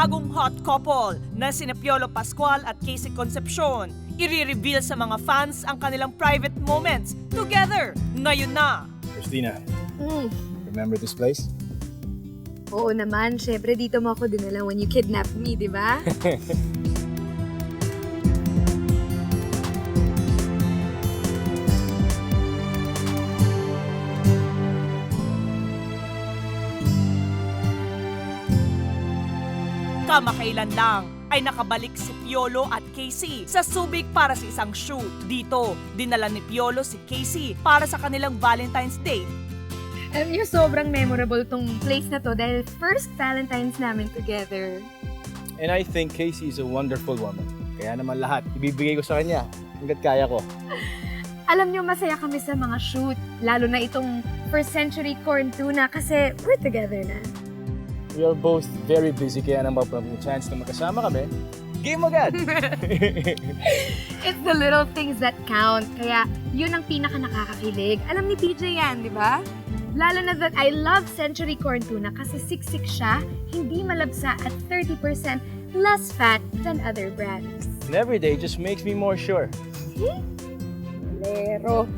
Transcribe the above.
bagong hot couple na sina Piolo Pascual at Casey Concepcion. I-reveal sa mga fans ang kanilang private moments together. Ngayon na! Christina, remember this place? Oo naman, syempre dito mo ako dinala when you kidnapped me, di ba? Kamakailan lang ay nakabalik si Piolo at Casey sa Subic para sa isang shoot. Dito, dinala ni Piolo si Casey para sa kanilang Valentine's Day. Alam niyo, sobrang memorable tong place na to dahil first Valentine's namin together. And I think Casey is a wonderful woman. Kaya naman lahat, ibibigay ko sa kanya hanggat kaya ko. Alam niyo, masaya kami sa mga shoot, lalo na itong first century corn tuna kasi we're together na. We are both very busy kaya naman pag may chance na magkasama kami, game agad! It's the little things that count, kaya yun ang pinaka nakakakilig. Alam ni PJ yan, di ba? Lalo na that I love century corn tuna kasi siksik siya, hindi malabsa at 30% less fat than other brands. And every day just makes me more sure. Lero.